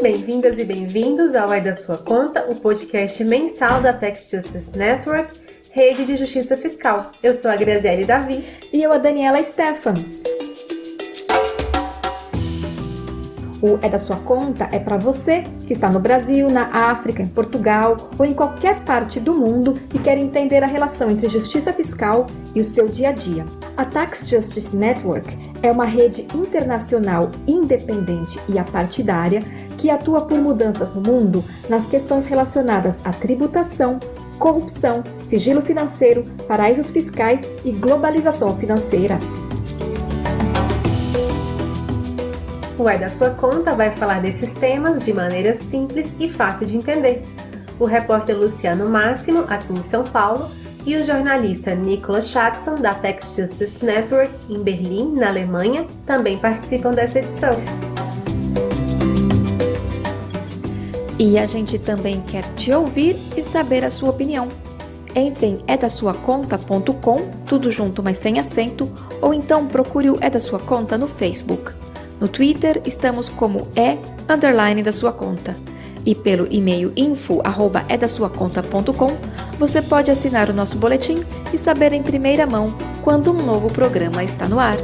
Bem-vindas e bem-vindos ao É da Sua Conta, o podcast mensal da Tax Justice Network, rede de justiça fiscal. Eu sou a Graziele Davi. E eu, a Daniela Stefan. O É da Sua Conta é para você que está no Brasil, na África, em Portugal ou em qualquer parte do mundo e quer entender a relação entre justiça fiscal e o seu dia a dia. A Tax Justice Network é uma rede internacional independente e apartidária que atua por mudanças no mundo nas questões relacionadas à tributação, corrupção, sigilo financeiro, paraísos fiscais e globalização financeira. O É da Sua Conta vai falar desses temas de maneira simples e fácil de entender. O repórter Luciano Máximo, aqui em São Paulo, e o jornalista Nicholas Jackson, da Tax Justice Network, em Berlim, na Alemanha, também participam dessa edição. E a gente também quer te ouvir e saber a sua opinião. Entre em edasuaconta.com, tudo junto, mas sem acento, ou então procure o É da Sua Conta no Facebook. No Twitter, estamos como da sua conta. E pelo e-mail info@edasuaconta.com, você pode assinar o nosso boletim e saber em primeira mão quando um novo programa está no ar.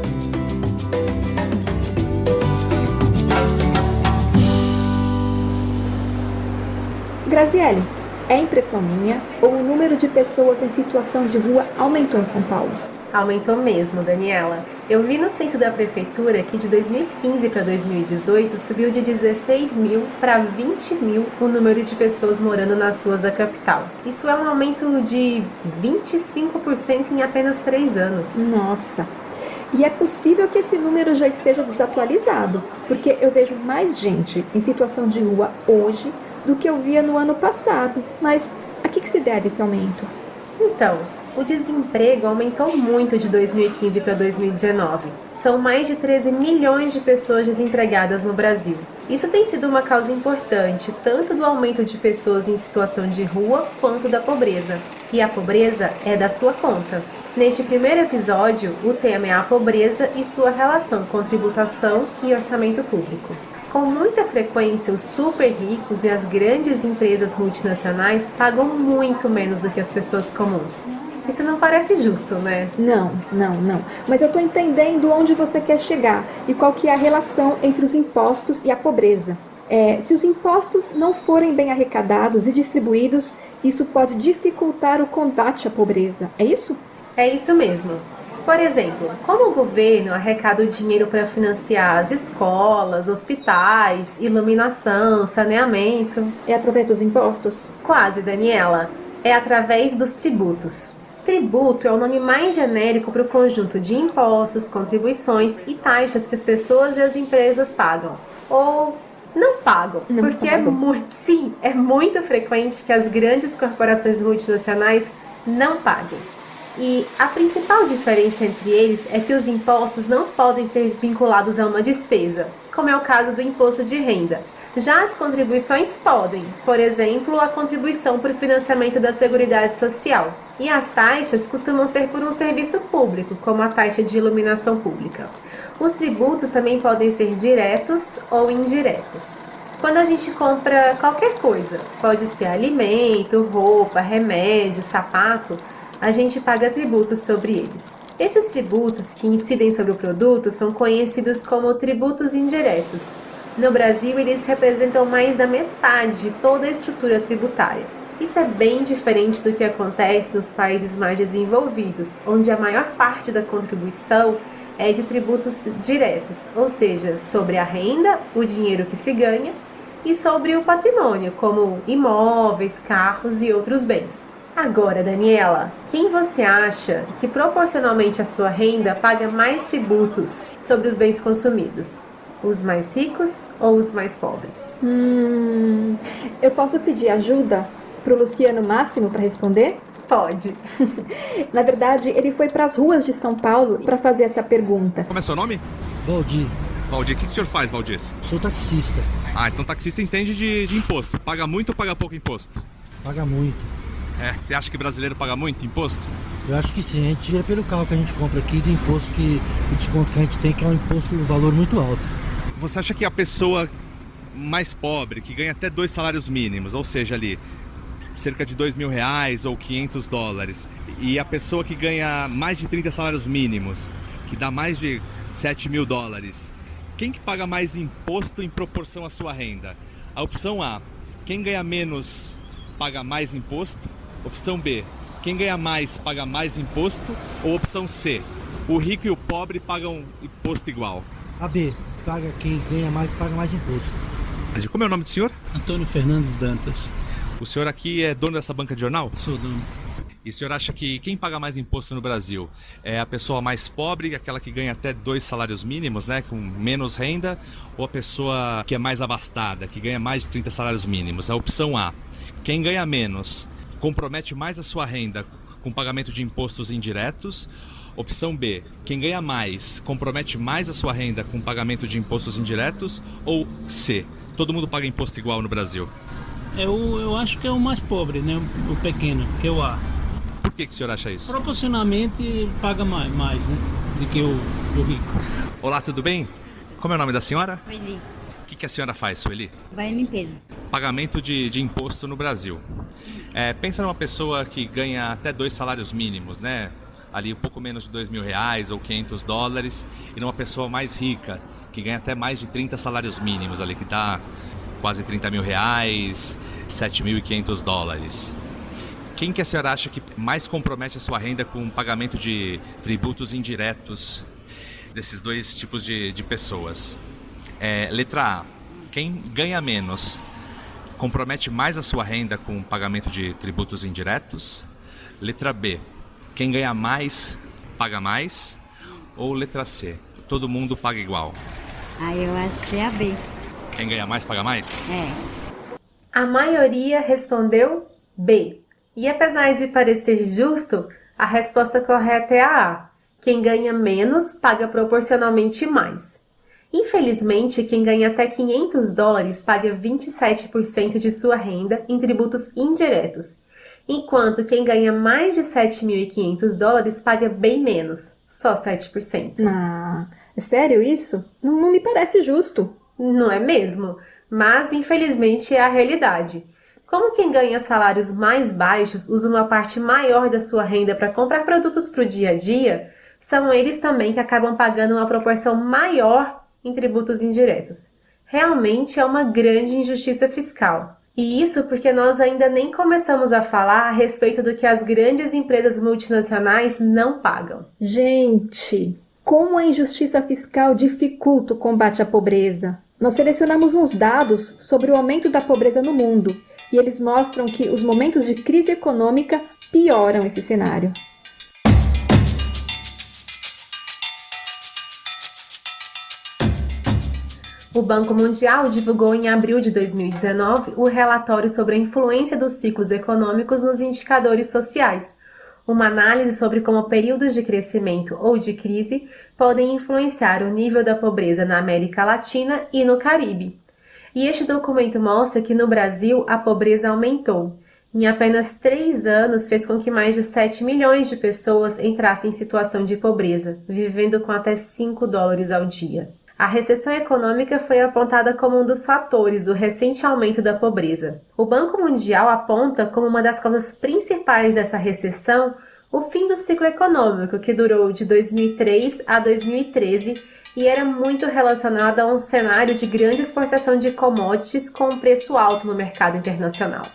Graziele, é impressão minha ou o número de pessoas em situação de rua aumentou em São Paulo? Aumentou mesmo, Daniela. Eu vi no censo da prefeitura que de 2015 para 2018 subiu de 16 mil para 20 mil o número de pessoas morando nas ruas da capital. Isso é um aumento de 25% em apenas 3 anos. Nossa! E é possível que esse número já esteja desatualizado, porque eu vejo mais gente em situação de rua hoje do que eu via no ano passado. Mas a que se deve esse aumento? Então, o desemprego aumentou muito de 2015 para 2019. São mais de 13 milhões de pessoas desempregadas no Brasil. Isso tem sido uma causa importante, tanto do aumento de pessoas em situação de rua, quanto da pobreza. E a pobreza é da sua conta. Neste primeiro episódio, o tema é a pobreza e sua relação com tributação e orçamento público. Com muita frequência, os super ricos e as grandes empresas multinacionais pagam muito menos do que as pessoas comuns. Isso não parece justo, né? Não. Mas eu estou entendendo onde você quer chegar e qual que é a relação entre os impostos e a pobreza. Se os impostos não forem bem arrecadados e distribuídos, isso pode dificultar o combate à pobreza. É isso? É isso mesmo. Por exemplo, como o governo arrecada o dinheiro para financiar as escolas, hospitais, iluminação, saneamento? É através dos impostos? Quase, Daniela. É através dos tributos. Tributo é o nome mais genérico para o conjunto de impostos, contribuições e taxas que as pessoas e as empresas pagam. Ou não pagam, porque é muito frequente que as grandes corporações multinacionais não paguem. E a principal diferença entre eles é que os impostos não podem ser vinculados a uma despesa, como é o caso do imposto de renda. Já as contribuições podem, por exemplo, a contribuição para o financiamento da Seguridade Social. E as taxas costumam ser por um serviço público, como a taxa de iluminação pública. Os tributos também podem ser diretos ou indiretos. Quando a gente compra qualquer coisa, pode ser alimento, roupa, remédio, sapato, a gente paga tributos sobre eles. Esses tributos que incidem sobre o produto são conhecidos como tributos indiretos. No Brasil, eles representam mais da metade de toda a estrutura tributária. Isso é bem diferente do que acontece nos países mais desenvolvidos, onde a maior parte da contribuição é de tributos diretos, ou seja, sobre a renda, o dinheiro que se ganha, e sobre o patrimônio, como imóveis, carros e outros bens. Agora, Daniela, quem você acha que proporcionalmente à sua renda paga mais tributos sobre os bens consumidos? Os mais ricos ou os mais pobres? Eu posso pedir ajuda para o Luciano Máximo para responder? Pode. Na verdade, ele foi para as ruas de São Paulo para fazer essa pergunta. Como é seu nome? Valdir. Valdir, o que o senhor faz, Valdir? Sou taxista. Ah, então taxista entende de imposto. Paga muito ou paga pouco imposto? Paga muito. Você acha que brasileiro paga muito imposto? Eu acho que sim, a gente tira pelo carro que a gente compra aqui do imposto, que o desconto que a gente tem, que é um imposto, um valor muito alto. Você acha que a pessoa mais pobre, que ganha até 2 salários mínimos, ou seja, ali cerca de R$ 2.000 ou $500, e a pessoa que ganha mais de 30 salários mínimos, que dá mais de $7.000, quem que paga mais imposto em proporção à sua renda? A opção A, quem ganha menos paga mais imposto. Opção B, quem ganha mais paga mais imposto. Ou opção C, o rico e o pobre pagam imposto igual. A B, paga quem ganha mais, paga mais imposto. Como é o nome do senhor? Antônio Fernandes Dantas. O senhor aqui é dono dessa banca de jornal? Sou dono. E o senhor acha que quem paga mais imposto no Brasil é a pessoa mais pobre, aquela que ganha até 2 salários mínimos, né, com menos renda, ou a pessoa que é mais abastada, que ganha mais de 30 salários mínimos? A opção A, quem ganha menos compromete mais a sua renda com pagamento de impostos indiretos. Opção B, quem ganha mais compromete mais a sua renda com pagamento de impostos indiretos. Ou C, todo mundo paga imposto igual no Brasil? Eu acho que é o mais pobre, né? O pequeno, que é o A. Por que o senhor acha isso? Proporcionalmente paga mais, né? Do que o rico. Olá, tudo bem? Como é o nome da senhora? Sueli, O que a senhora faz, Sueli? vai em limpeza. Pagamento de imposto no Brasil. Pensa numa pessoa que ganha até 2 salários mínimos, né? Ali um pouco menos de R$ 2.000 ou $500, e numa pessoa mais rica, que ganha até mais de 30 salários mínimos ali, que dá quase R$ 30.000, $7.500. Quem que a senhora acha que mais compromete a sua renda com o pagamento de tributos indiretos desses dois tipos de pessoas? Letra A, quem ganha menos compromete mais a sua renda com o pagamento de tributos indiretos? Letra B, quem ganha mais paga mais? Ou letra C, todo mundo paga igual? Eu acho que é a B. Quem ganha mais paga mais? A maioria respondeu B. E apesar de parecer justo, a resposta correta é a A. Quem ganha menos paga proporcionalmente mais. Infelizmente, quem ganha até $500 paga 27% de sua renda em tributos indiretos, enquanto quem ganha mais de $7.500 paga bem menos, só 7%. É sério isso? Não me parece justo. Não é mesmo? Mas, infelizmente, é a realidade. Como quem ganha salários mais baixos usa uma parte maior da sua renda para comprar produtos para o dia a dia, são eles também que acabam pagando uma proporção maior em tributos indiretos. Realmente é uma grande injustiça fiscal. E isso porque nós ainda nem começamos a falar a respeito do que as grandes empresas multinacionais não pagam. Gente, como a injustiça fiscal dificulta o combate à pobreza. Nós selecionamos uns dados sobre o aumento da pobreza no mundo e eles mostram que os momentos de crise econômica pioram esse cenário. O Banco Mundial divulgou em abril de 2019 o relatório sobre a influência dos ciclos econômicos nos indicadores sociais, uma análise sobre como períodos de crescimento ou de crise podem influenciar o nível da pobreza na América Latina e no Caribe. E este documento mostra que no Brasil a pobreza aumentou. Em apenas 3 anos fez com que mais de 7 milhões de pessoas entrassem em situação de pobreza, vivendo com até $5 ao dia. A recessão econômica foi apontada como um dos fatores do recente aumento da pobreza. O Banco Mundial aponta como uma das causas principais dessa recessão o fim do ciclo econômico, que durou de 2003 a 2013 e era muito relacionado a um cenário de grande exportação de commodities com um preço alto no mercado internacional.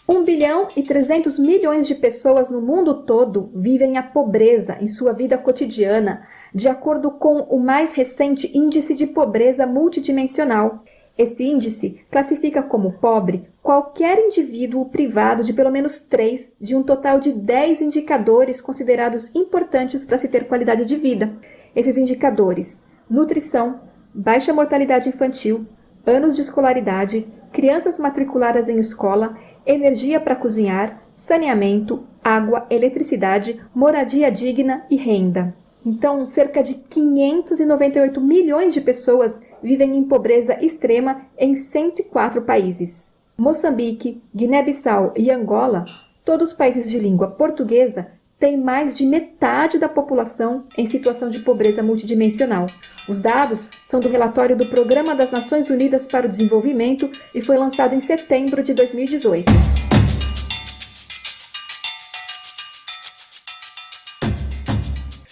$1 bilhão e 300 milhões de pessoas no mundo todo vivem a pobreza em sua vida cotidiana, de acordo com o mais recente Índice de Pobreza Multidimensional. Esse índice classifica como pobre qualquer indivíduo privado de pelo menos 3 de um total de 10 indicadores considerados importantes para se ter qualidade de vida. Esses indicadores: nutrição, baixa mortalidade infantil, anos de escolaridade, crianças matriculadas em escola, energia para cozinhar, saneamento, água, eletricidade, moradia digna e renda. Então, cerca de 598 milhões de pessoas vivem em pobreza extrema em 104 países. Moçambique, Guiné-Bissau e Angola, todos países de língua portuguesa, tem mais de metade da população em situação de pobreza multidimensional. Os dados são do relatório do Programa das Nações Unidas para o Desenvolvimento e foi lançado em setembro de 2018.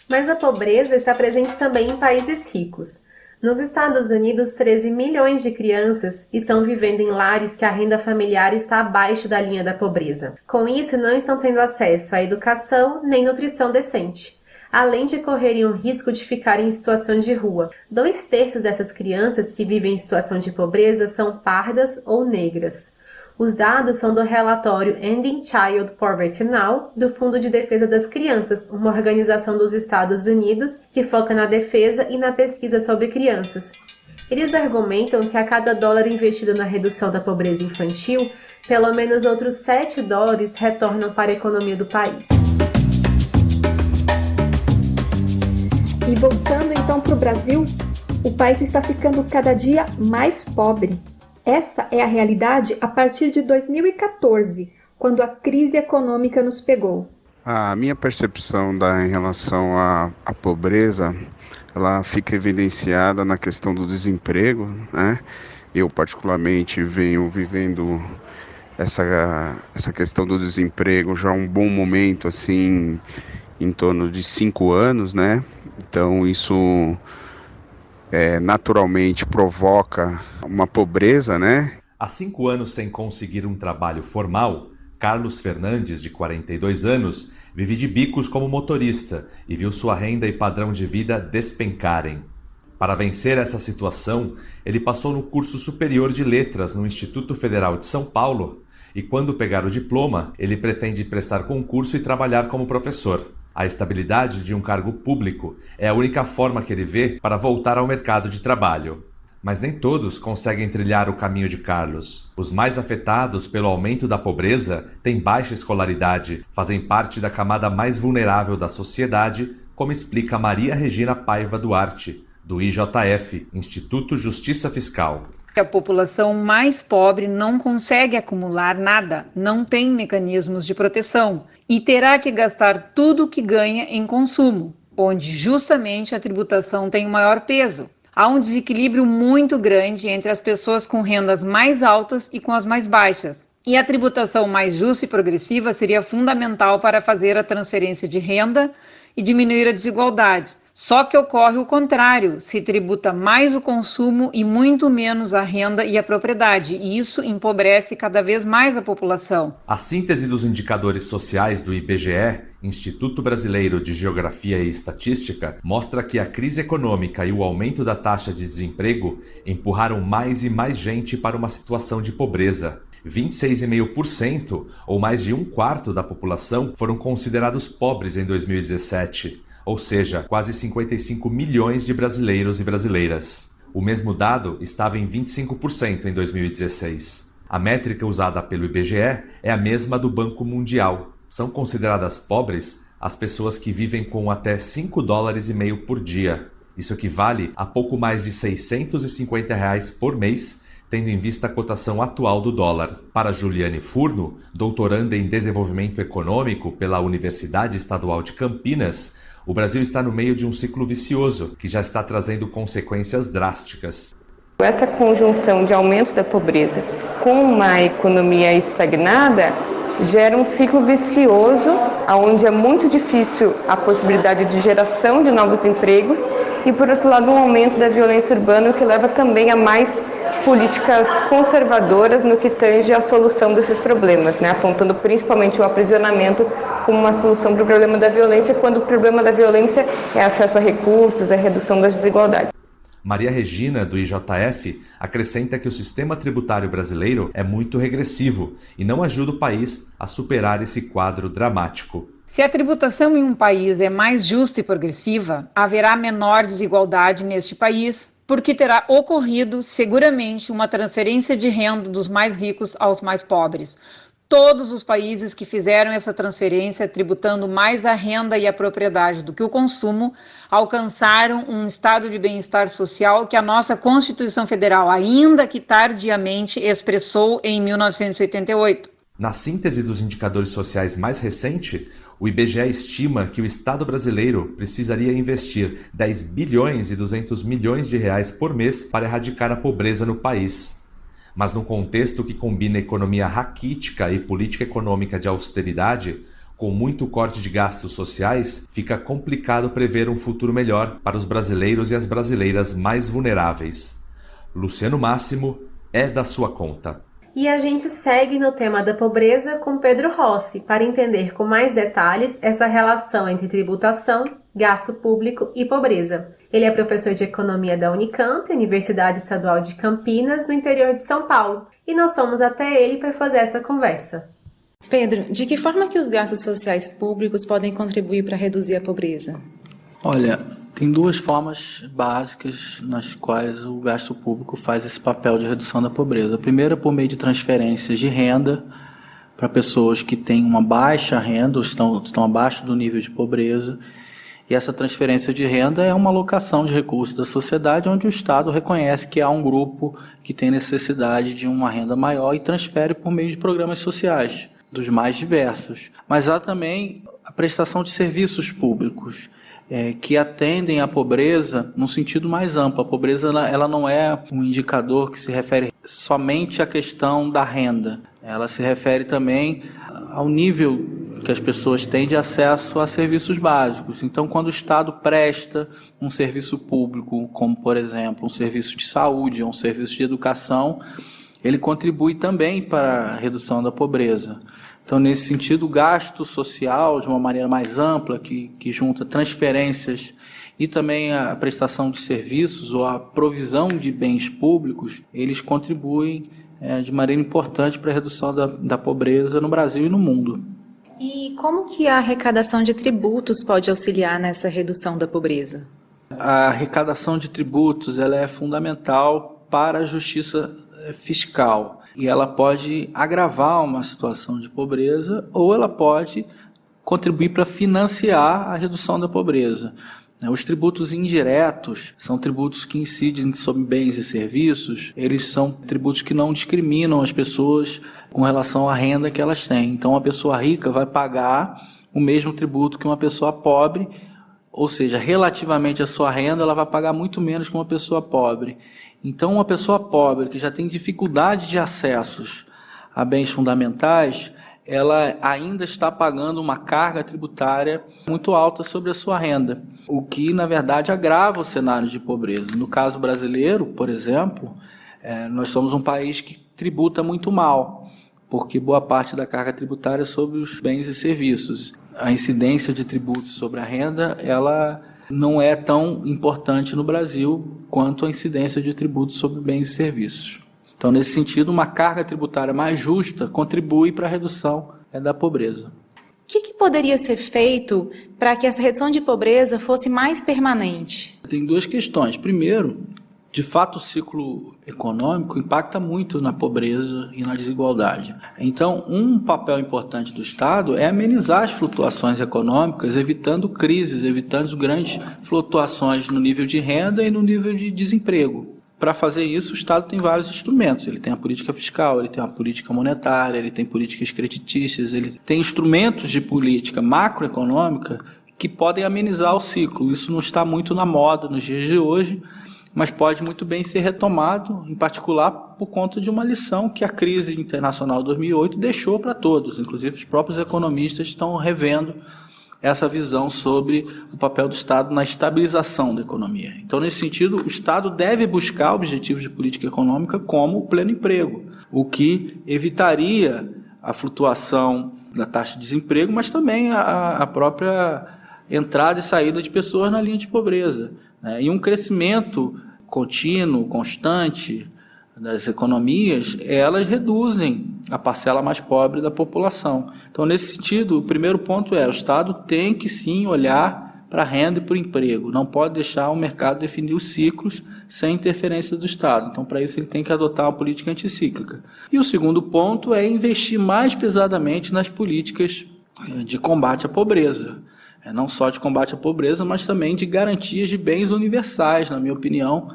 Mas a pobreza está presente também em países ricos. Nos Estados Unidos, 13 milhões de crianças estão vivendo em lares que a renda familiar está abaixo da linha da pobreza. Com isso, não estão tendo acesso à educação nem nutrição decente, além de correrem o risco de ficarem em situação de rua. 2/3 dessas crianças que vivem em situação de pobreza são pardas ou negras. Os dados são do relatório Ending Child Poverty Now, do Fundo de Defesa das Crianças, uma organização dos Estados Unidos que foca na defesa e na pesquisa sobre crianças. Eles argumentam que a cada dólar investido na redução da pobreza infantil, pelo menos outros $7 retornam para a economia do país. E voltando então para o Brasil, o país está ficando cada dia mais pobre. Essa é a realidade a partir de 2014, quando a crise econômica nos pegou. A minha percepção em relação à pobreza, ela fica evidenciada na questão do desemprego, né? Eu particularmente venho vivendo essa questão do desemprego já há um bom momento, assim, em torno de 5 anos, né? Então isso naturalmente provoca uma pobreza, né? Há 5 anos sem conseguir um trabalho formal, Carlos Fernandes, de 42 anos, vive de bicos como motorista e viu sua renda e padrão de vida despencarem. Para vencer essa situação, ele passou no curso superior de letras no Instituto Federal de São Paulo e, quando pegar o diploma, ele pretende prestar concurso e trabalhar como professor. A estabilidade de um cargo público é a única forma que ele vê para voltar ao mercado de trabalho. Mas nem todos conseguem trilhar o caminho de Carlos. Os mais afetados pelo aumento da pobreza têm baixa escolaridade, fazem parte da camada mais vulnerável da sociedade, como explica Maria Regina Paiva Duarte, do IJF, Instituto Justiça Fiscal. A população mais pobre não consegue acumular nada, não tem mecanismos de proteção e terá que gastar tudo o que ganha em consumo, onde justamente a tributação tem o maior peso. Há um desequilíbrio muito grande entre as pessoas com rendas mais altas e com as mais baixas. E a tributação mais justa e progressiva seria fundamental para fazer a transferência de renda e diminuir a desigualdade. Só que ocorre o contrário, se tributa mais o consumo e muito menos a renda e a propriedade, e isso empobrece cada vez mais a população. A síntese dos indicadores sociais do IBGE, Instituto Brasileiro de Geografia e Estatística, mostra que a crise econômica e o aumento da taxa de desemprego empurraram mais e mais gente para uma situação de pobreza. 26,5%, ou mais de 1/4 da população, foram considerados pobres em 2017. Ou seja, quase 55 milhões de brasileiros e brasileiras. O mesmo dado estava em 25% em 2016. A métrica usada pelo IBGE é a mesma do Banco Mundial. São consideradas pobres as pessoas que vivem com até $5,5 por dia. Isso equivale a pouco mais de R$650 por mês, tendo em vista a cotação atual do dólar. Para Juliane Furno, doutoranda em Desenvolvimento Econômico pela Universidade Estadual de Campinas, o Brasil está no meio de um ciclo vicioso que já está trazendo consequências drásticas. Essa conjunção de aumento da pobreza com uma economia estagnada gera um ciclo vicioso, onde é muito difícil a possibilidade de geração de novos empregos e, por outro lado, um aumento da violência urbana, o que leva também a mais políticas conservadoras no que tange à solução desses problemas, apontando principalmente o aprisionamento como uma solução para o problema da violência, quando o problema da violência é acesso a recursos, a redução das desigualdades. Maria Regina, do IJF, acrescenta que o sistema tributário brasileiro é muito regressivo e não ajuda o país a superar esse quadro dramático. Se a tributação em um país é mais justa e progressiva, haverá menor desigualdade neste país, porque terá ocorrido seguramente uma transferência de renda dos mais ricos aos mais pobres. Todos os países que fizeram essa transferência, tributando mais a renda e a propriedade do que o consumo, alcançaram um estado de bem-estar social que a nossa Constituição Federal, ainda que tardiamente, expressou em 1988. Na síntese dos indicadores sociais mais recente, o IBGE estima que o Estado brasileiro precisaria investir 10 bilhões e 200 milhões de reais por mês para erradicar a pobreza no país. Mas num contexto que combina economia raquítica e política econômica de austeridade, com muito corte de gastos sociais, fica complicado prever um futuro melhor para os brasileiros e as brasileiras mais vulneráveis. Luciano Máximo é da sua conta. E a gente segue no tema da pobreza com Pedro Rossi para entender com mais detalhes essa relação entre tributação, gasto público e pobreza. Ele é professor de economia da Unicamp, Universidade Estadual de Campinas, no interior de São Paulo, e nós fomos até ele para fazer essa conversa. Pedro, de que forma que os gastos sociais públicos podem contribuir para reduzir a pobreza? Olha, tem duas formas básicas nas quais o gasto público faz esse papel de redução da pobreza. A primeira é por meio de transferências de renda para pessoas que têm uma baixa renda ou estão abaixo do nível de pobreza. E essa transferência de renda é uma alocação de recursos da sociedade onde o Estado reconhece que há um grupo que tem necessidade de uma renda maior e transfere por meio de programas sociais, dos mais diversos. Mas há também a prestação de serviços públicos, que atendem à pobreza num sentido mais amplo. A pobreza ela não é um indicador que se refere somente à questão da renda. Ela se refere também ao nível que as pessoas têm de acesso a serviços básicos. Então, quando o Estado presta um serviço público, como, por exemplo, um serviço de saúde ou um serviço de educação, ele contribui também para a redução da pobreza. Então, nesse sentido, o gasto social, de uma maneira mais ampla, que junta transferências e também a prestação de serviços ou a provisão de bens públicos, eles contribuem de maneira importante para a redução da pobreza no Brasil e no mundo. E como que a arrecadação de tributos pode auxiliar nessa redução da pobreza? A arrecadação de tributos ela é fundamental para a justiça fiscal. E ela pode agravar uma situação de pobreza ou ela pode contribuir para financiar a redução da pobreza. Os tributos indiretos são tributos que incidem sobre bens e serviços, eles são tributos que não discriminam as pessoas com relação à renda que elas têm. Então, uma pessoa rica vai pagar o mesmo tributo que uma pessoa pobre, ou seja, relativamente à sua renda, ela vai pagar muito menos que uma pessoa pobre. Então, uma pessoa pobre que já tem dificuldade de acessos a bens fundamentais, ela ainda está pagando uma carga tributária muito alta sobre a sua renda, o que, na verdade, agrava o cenário de pobreza. No caso brasileiro, por exemplo, nós somos um país que tributa muito mal, porque boa parte da carga tributária é sobre os bens e serviços. A incidência de tributos sobre a renda, ela não é tão importante no Brasil quanto a incidência de tributos sobre bens e serviços. Então, nesse sentido, uma carga tributária mais justa contribui para a redução da pobreza. O que poderia ser feito para que essa redução de pobreza fosse mais permanente? Tem duas questões. Primeiro, de fato, o ciclo econômico impacta muito na pobreza e na desigualdade. Então, um papel importante do Estado é amenizar as flutuações econômicas, evitando crises, evitando grandes flutuações no nível de renda e no nível de desemprego. Para fazer isso, o Estado tem vários instrumentos. Ele tem a política fiscal, ele tem a política monetária, ele tem políticas creditícias, ele tem instrumentos de política macroeconômica que podem amenizar o ciclo. Isso não está muito na moda nos dias de hoje, mas pode muito bem ser retomado, em particular por conta de uma lição que a crise internacional de 2008 deixou para todos. Inclusive, os próprios economistas estão revendo essa visão sobre o papel do Estado na estabilização da economia. Então, nesse sentido, o Estado deve buscar objetivos de política econômica como o pleno emprego, o que evitaria a flutuação da taxa de desemprego, mas também a própria entrada e saída de pessoas na linha de pobreza, né? E um crescimento contínuo, constante das economias, elas reduzem a parcela mais pobre da população. Então, nesse sentido, o primeiro ponto o Estado tem que sim olhar para a renda e para o emprego, não pode deixar o mercado definir os ciclos sem interferência do Estado. Então, para isso, ele tem que adotar uma política anticíclica. E o segundo ponto é investir mais pesadamente nas políticas de combate à pobreza. Não só de combate à pobreza, mas também de garantias de bens universais, na minha opinião,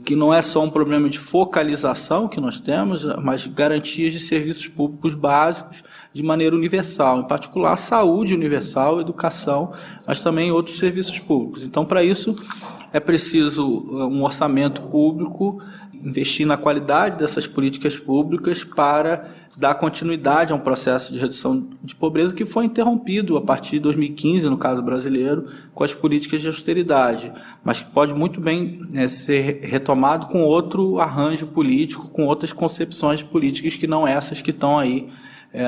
que não é só um problema de focalização que nós temos, mas garantias de serviços públicos básicos de maneira universal, em particular saúde universal, educação, mas também outros serviços públicos. Então, para isso, é preciso um orçamento público, investir na qualidade dessas políticas públicas para dar continuidade a um processo de redução de pobreza que foi interrompido a partir de 2015, no caso brasileiro, com as políticas de austeridade, mas que pode muito bem ser retomado com outro arranjo político, com outras concepções políticas que não essas que estão aí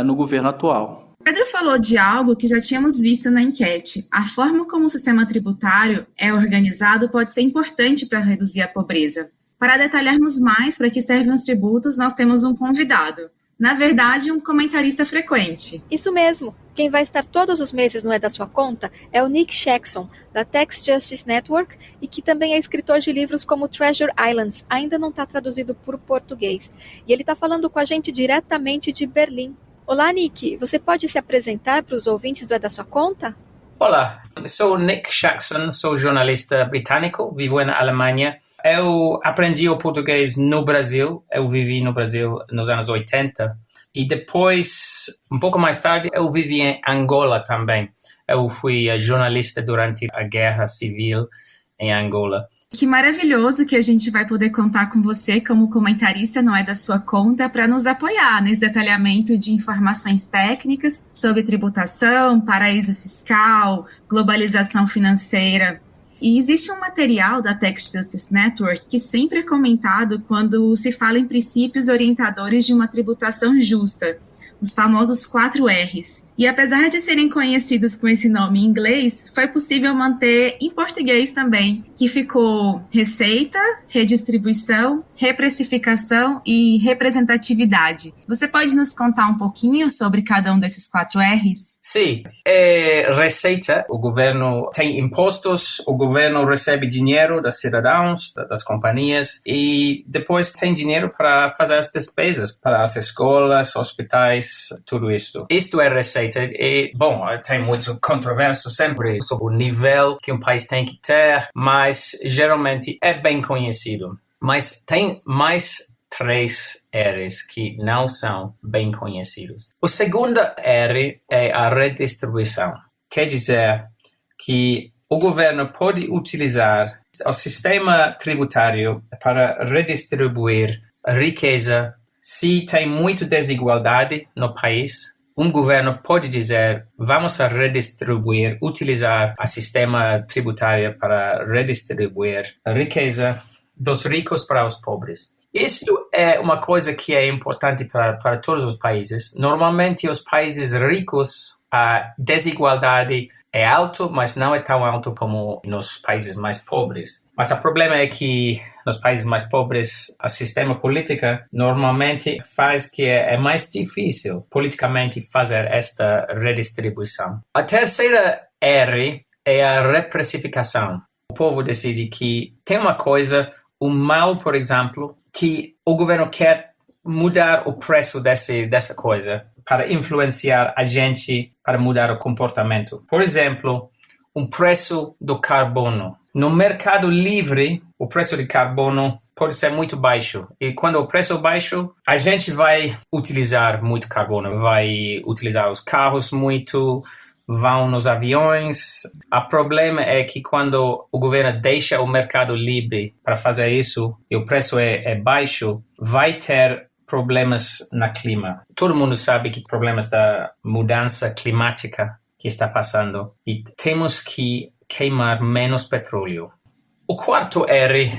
no governo atual. Pedro falou de algo que já tínhamos visto na enquete. A forma como o sistema tributário é organizado pode ser importante para reduzir a pobreza. Para detalharmos mais para que servem os tributos, nós temos um convidado. Na verdade, um comentarista frequente. Isso mesmo. Quem vai estar todos os meses no É da Sua Conta é o Nick Jackson, da Tax Justice Network, e que também é escritor de livros como Treasure Islands, ainda não está traduzido para o português. E ele está falando com a gente diretamente de Berlim. Olá, Nick. Você pode se apresentar para os ouvintes do É da Sua Conta? Olá, sou Nick Jackson, sou jornalista britânico, vivo na Alemanha. Eu aprendi o português no Brasil, eu vivi no Brasil nos anos 80 e depois, um pouco mais tarde, eu vivi em Angola também. Eu fui jornalista durante a Guerra Civil em Angola. Que maravilhoso que a gente vai poder contar com você como comentarista Não É da Sua Conta para nos apoiar nesse detalhamento de informações técnicas sobre tributação, paraíso fiscal, globalização financeira. E existe um material da Tax Justice Network que sempre é comentado quando se fala em princípios orientadores de uma tributação justa, os famosos 4 R's. E apesar de serem conhecidos com esse nome em inglês, foi possível manter em português também, que ficou receita, redistribuição, reprecificação e representatividade. Você pode nos contar um pouquinho sobre cada um desses 4 R's? Sim, receita, o governo tem impostos, o governo recebe dinheiro dos cidadãos, das companhias, e depois tem dinheiro para fazer as despesas, para as escolas, hospitais, tudo isso. Isto é receita. E, bom, tem muito controverso sempre sobre o nível que um país tem que ter, mas geralmente é bem conhecido. Mas tem mais 3 R's que não são bem conhecidos. O segundo R é a redistribuição. Quer dizer que o governo pode utilizar o sistema tributário para redistribuir a riqueza. Se tem muita desigualdade no país, um governo pode dizer, vamos a redistribuir, utilizar o sistema tributário para redistribuir a riqueza dos ricos para os pobres. Isso é uma coisa que é importante para todos os países. Normalmente, os países ricos, a desigualdade é alta, mas não é tão alta como nos países mais pobres. Mas o problema é que nos países mais pobres, o sistema político normalmente faz que é mais difícil politicamente fazer esta redistribuição. A terceira R é a reprecificação. O povo decide que tem uma coisa, o mal, por exemplo, que o governo quer mudar o preço dessa coisa para influenciar a gente para mudar o comportamento. Por exemplo, um preço do carbono. No mercado livre, o preço de carbono pode ser muito baixo. E quando o preço é baixo, a gente vai utilizar muito carbono, vai utilizar os carros muito, vão nos aviões. O problema é que quando o governo deixa o mercado livre para fazer isso e o preço é baixo, vai ter problemas no clima. Todo mundo sabe que problemas da mudança climática que está passando e temos que queimar menos petróleo. O quarto R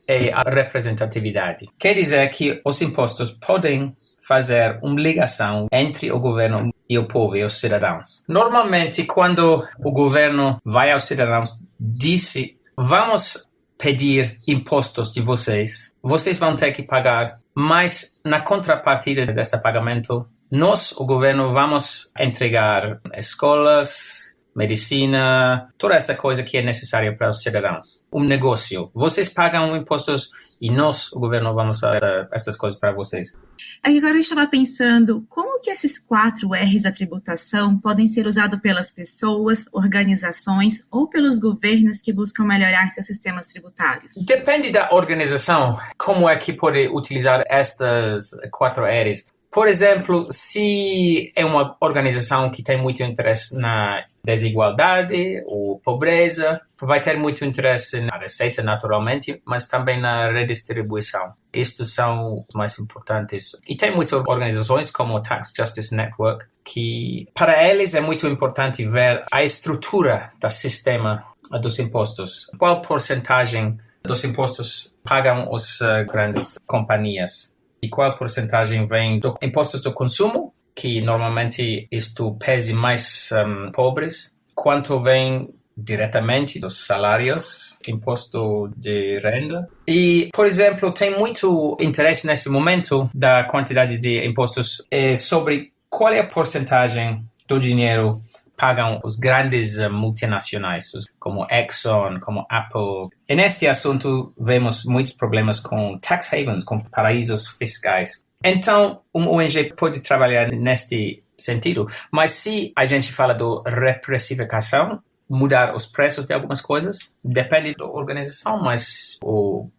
é a representatividade. Quer dizer que os impostos podem fazer uma ligação entre o governo e o povo e os cidadãos. Normalmente, quando o governo vai aos cidadãos, diz: vamos pedir impostos de vocês, vocês vão ter que pagar, mas na contrapartida desse pagamento, nós, o governo, vamos entregar escolas, medicina, toda essa coisa que é necessária para os cidadãos. Um negócio. Vocês pagam impostos e nós, o governo, vamos fazer essas coisas para vocês. Agora eu estava pensando, como que esses 4 R's da tributação podem ser usados pelas pessoas, organizações ou pelos governos que buscam melhorar seus sistemas tributários? Depende da organização, como é que pode utilizar estas 4 R's. Por exemplo, se é uma organização que tem muito interesse na desigualdade ou pobreza, vai ter muito interesse na receita, naturalmente, mas também na redistribuição. Estes são os mais importantes. E tem muitas organizações como o Tax Justice Network, que para eles é muito importante ver a estrutura do sistema dos impostos. Qual porcentagem dos impostos pagam as grandes companhias? E qual porcentagem vem dos impostos do consumo, que normalmente isto pesa mais pobres, quanto vem diretamente dos salários, imposto de renda. E, por exemplo, tem muito interesse nesse momento da quantidade de impostos sobre qual é a porcentagem do dinheiro pagam os grandes multinacionais, como Exxon, como Apple. E neste assunto, vemos muitos problemas com tax havens, com paraísos fiscais. Então, uma ONG pode trabalhar neste sentido, mas se a gente fala de reprecificação, mudar os preços de algumas coisas, depende da organização, mas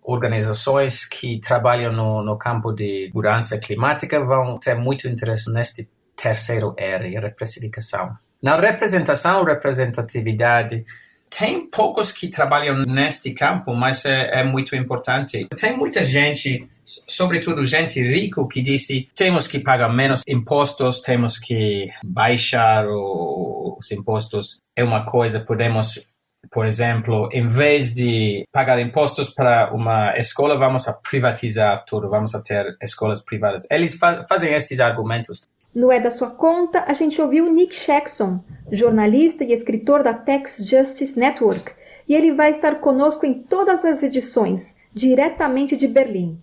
organizações que trabalham no campo de mudança climática vão ter muito interesse neste terceiro R, reprecificação. Na representatividade, tem poucos que trabalham neste campo, mas é muito importante. Tem muita gente, sobretudo gente rica, que disse temos que pagar menos impostos, temos que baixar os impostos. É uma coisa, podemos, por exemplo, em vez de pagar impostos para uma escola, vamos a privatizar tudo, vamos a ter escolas privadas. Eles fazem esses argumentos. No É da Sua Conta, a gente ouviu Nick Jackson, jornalista e escritor da Tax Justice Network, e ele vai estar conosco em todas as edições, diretamente de Berlim.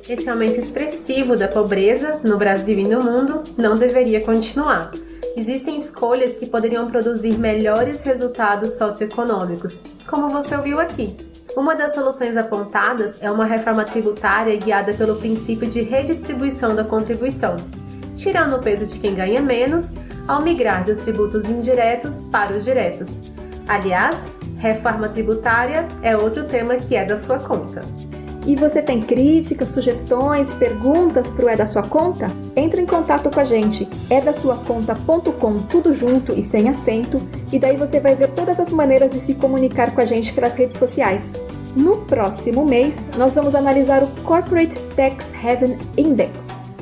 Esse aumento expressivo da pobreza no Brasil e no mundo não deveria continuar. Existem escolhas que poderiam produzir melhores resultados socioeconômicos, como você ouviu aqui. Uma das soluções apontadas é uma reforma tributária guiada pelo princípio de redistribuição da contribuição, tirando o peso de quem ganha menos ao migrar dos tributos indiretos para os diretos. Aliás, reforma tributária é outro tema que é da sua conta. E você tem críticas, sugestões, perguntas para o É da Sua Conta? Entre em contato com a gente, edasuaconta.com, tudo junto e sem acento, e daí você vai ver todas as maneiras de se comunicar com a gente pelas redes sociais. No próximo mês, nós vamos analisar o Corporate Tax Haven Index,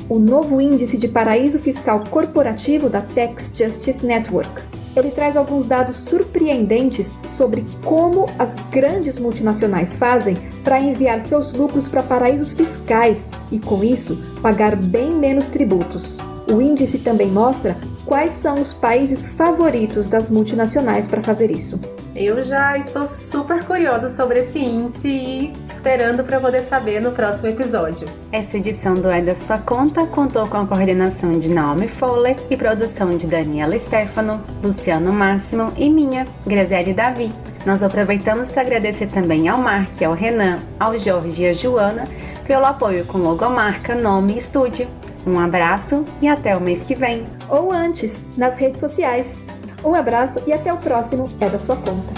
o novo índice de paraíso fiscal corporativo da Tax Justice Network. Ele traz alguns dados surpreendentes sobre como as grandes multinacionais fazem para enviar seus lucros para paraísos fiscais e, com isso, pagar bem menos tributos. O índice também mostra quais são os países favoritos das multinacionais para fazer isso. Eu já estou super curiosa sobre esse índice e esperando para poder saber no próximo episódio. Essa edição do É da Sua Conta contou com a coordenação de Naomi Fowler e produção de Daniela Stefano, Luciano Máximo e minha, Graziele Davi. Nós aproveitamos para agradecer também ao Mark, ao Renan, ao Jorge e à Joana pelo apoio com logomarca, nome e estúdio. Um abraço e até o mês que vem. Ou antes, nas redes sociais. Um abraço e até o próximo É da Sua Conta.